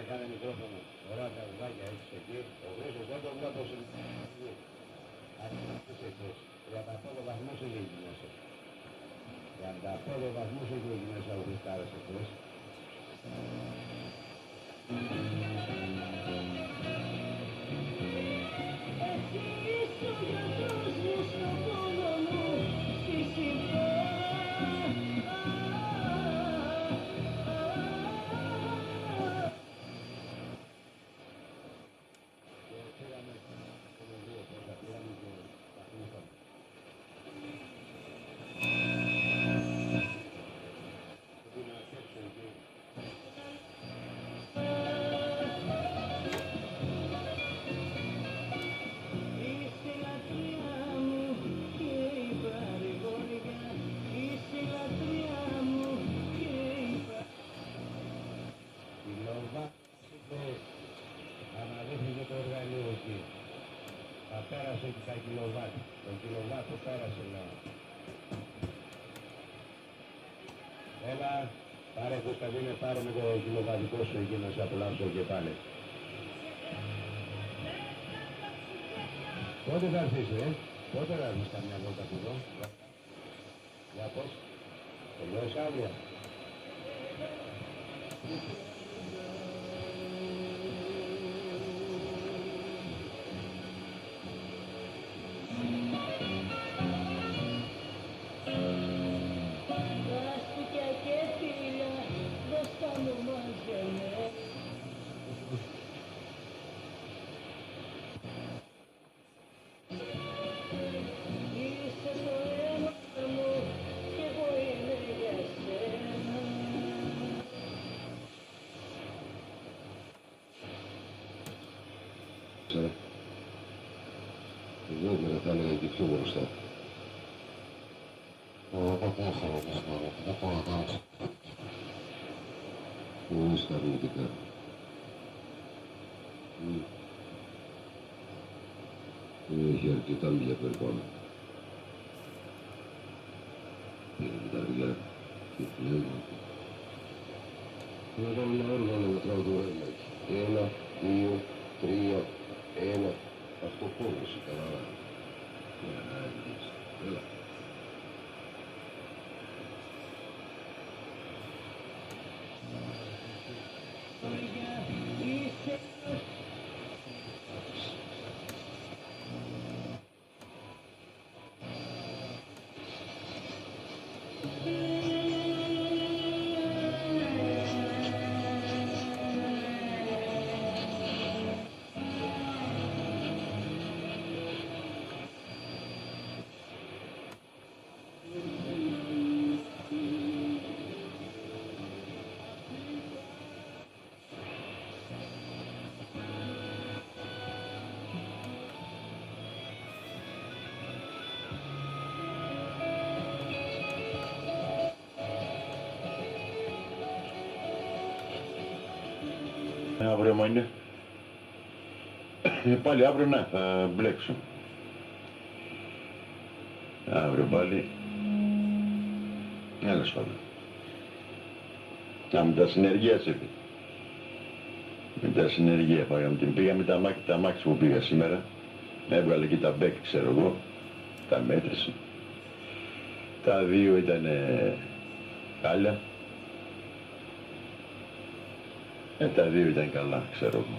κάνε μικρόφωνο. Ωραία τα ουδάκια έχεις εκεί. Ο Χρήστος δεν το βλέπω σε αρχές εκτός. 35 βαθμούς έχει εκεί μέσα. 35 βαθμούς έχει εκεί μέσα ο Χριστάρας εκτός. Αναδείχνει το εργαλείο εκεί. Θα πέρασε και τα κιλοβάτ. Το κιλοβάτ το πέρασε λέω. Έλα, πάρε Κωνσταντίνε, πάρε με το κιλοβατικό σου εκεί να σε απολαύσω και πάλι. Πότε θα έρθεις πότε θα έρθεις καμιά βόλτα από εδώ. Για πώς, το λες αύριο. Βέβαια θα έλεγα και πιο μπροστά. Χωρίς τα αρνητικά. Έχει αρκετά μίλια περπάνω. Πήρε τα αργιά και πνεύμα. Να κάνω ένα όργανο να μετράω το ρεύμα εκεί. 1, 2, 3, 1. Αυτό πόρωσε καλά. Έλα. Αύριο μου είναι. Πάλι αύριο να θα μπλέξω. Αύριο πάλι. Έλα σπάμε. Να με τα συνεργεία σε πει. Με τα συνεργεία πάμε. Την πήγα με τα μάξι που πήγα σήμερα. Έβγαλε και τα μπέκ ξέρω εγώ. Τα μέτρησε. Τα δύο ήταν χάλια. Τα δύο ήταν καλά, ξέρω εγώ.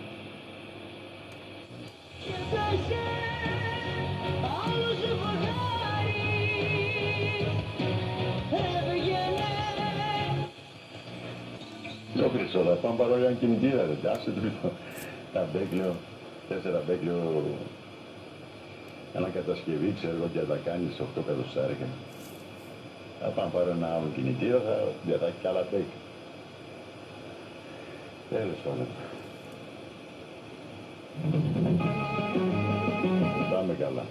Το χρυσό, θα πάμε παρόλο ένα κινητήρα, ρε, άσε τρίτο. Τα μπέκ, λέω, 4 μπέκ, λέω, ανακατασκευή, ξέρω εγώ, και θα τα κάνεις 8 πεδοστάρικα. Θα πάμε πάρω ένα άλλο κινητήρα, θα έχει καλά μπέκ. Τέλος πάντων. Πάμε καλά.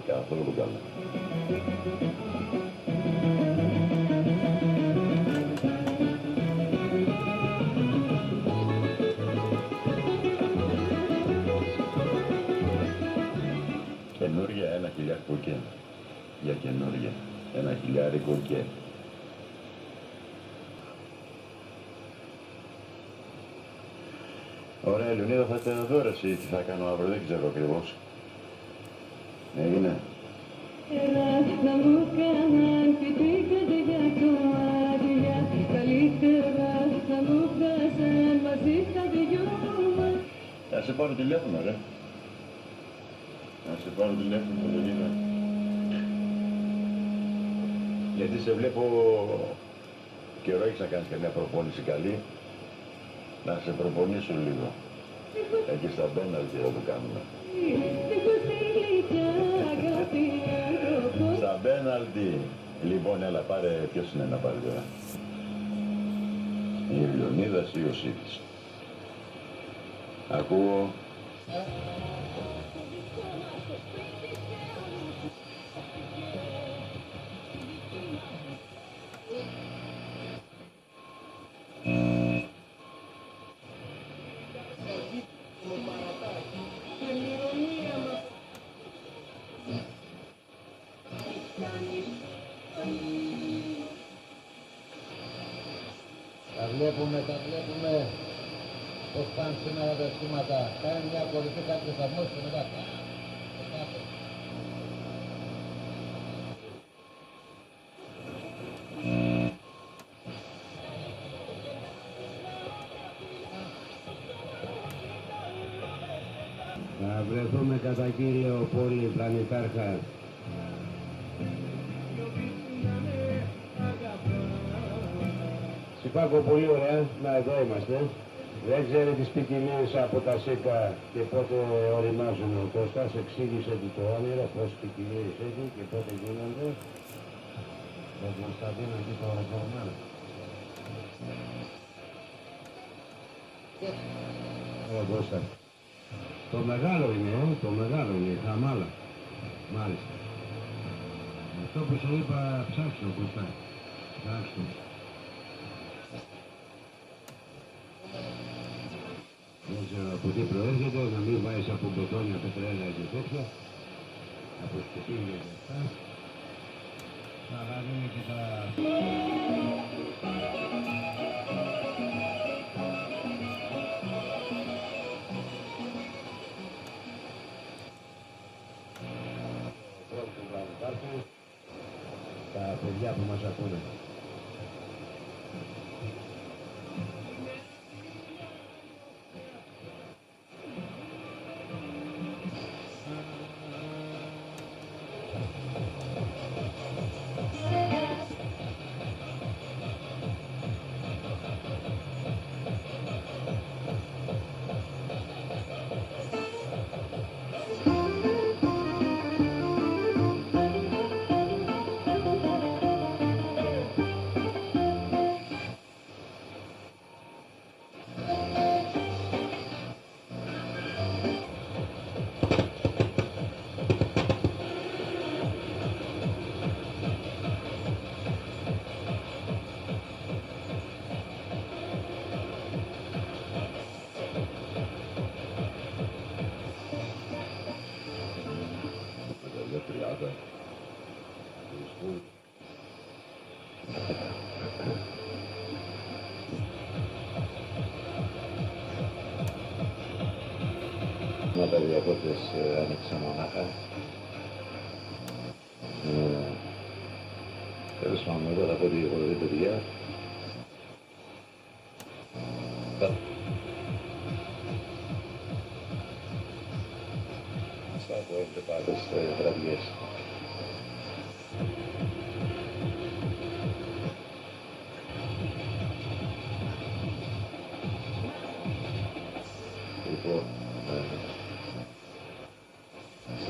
Καθόλου καλά. Καινούργια 1.000 και. Για καινούργια. 1.000 και. Ωραία, Λεωνίδα, θα te δω εσύ τι θα κάνω αύριο, δεν ξέρω ακριβώς. Έγινε. Να μου κάναν πηδήκατε για κομμάτια. Καλύτερα να μου βγάζαν μαζί τα δυο μας. Θα σε πάρω τηλέφωνο, ρε. Θα σε πάρω τηλέφωνο, Λεωνίδα. Γιατί σε βλέπω καιρό έχεις να κάνεις καμιά προπόνηση καλή. Να σε προπονήσω λίγο. Εκεί στα πέναλτι εδώ που κάνουμε. Έχω στη αγάπη άνθρωπο. Στα πέναλτι. Λοιπόν, έλα, πάρε, ποιος είναι να πάρει τώρα. Η Λεωνίδας ή ο Σίτης. Ακούω. Τα βλέπουμε πώς πάνε σήμερα τα σχήματα. Κάνει μια κορυφή κάποιος σταθμός και μετά. Θα βρεθούμε κατά κύριο πόλη Πλανητάρχα. Σιπάκο, πολύ ωραία. Να, εδώ είμαστε. Δεν ξέρει τις ποικιλίες από τα ΣΥΚΑ και πότε οριμάζουν. Ο Κώστας εξήγησε του το όνειρο πώς ποικιλίες έχει και πότε γίνονται. Ο Κωνσταντίνο εκεί το ρεκορμάνα. Ο Κώστας. Το μεγάλο είναι, το μεγάλο είναι, η χαμάλα. Μάλιστα. Αυτό που σου είπα, ψάξω, Κώστα. Ψάξω. Δεν ξέρω από τι προέρχεται, να μην βάζεις από μπετόνια, πετρέλαια και τέτοια. Από σκουπίδια και αυτά. Αλλά είναι και τα... Τα παιδιά που μας ακούνε. Να τα διακόπτες άνοιξα μονάχα. Τέλος πάντων, εγώ θα πω ότι οι παιδιά. Θα πω έρχεται πάντως βραδιές. Λοιπόν,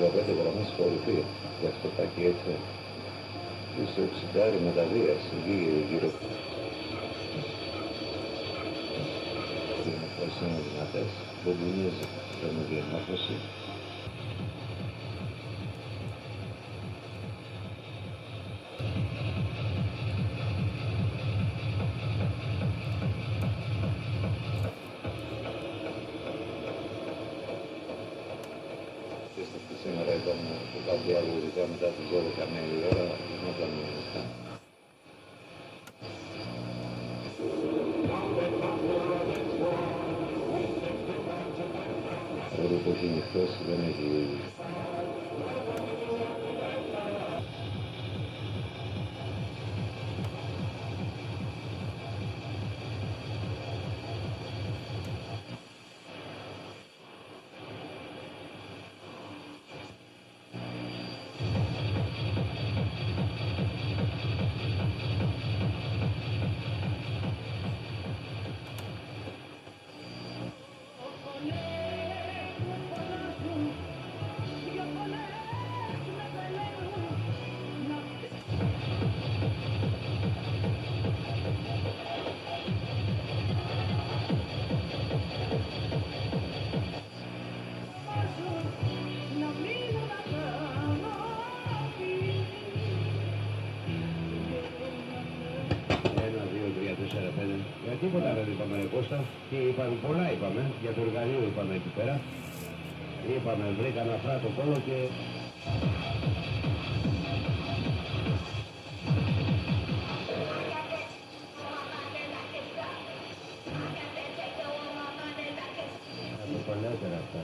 65 γραμμές κορυφή για αυτό το τάκι έτσι. Στο 60 με τα βίας, γύρω. Οι μορφές είναι δυνατές, δεν δινίζει την διαμόρφωση. Σήμερα ήταν το κάτι άλλο, ειδικά μετά τις 12 με η ώρα, γινόταν αυτά. που έχει νυχτώσει δεν έχει ήλιο. Ένα, δύο, τρία, τέσσερα, πέντε. Για τίποτα δεν είπαμε ρε Κώστα. Και είπαμε, πολλά είπαμε. Για το εργαλείο είπαμε εκεί πέρα. Είπαμε, βρήκα να φρά το κόλλο και... Το παλιότερα αυτά.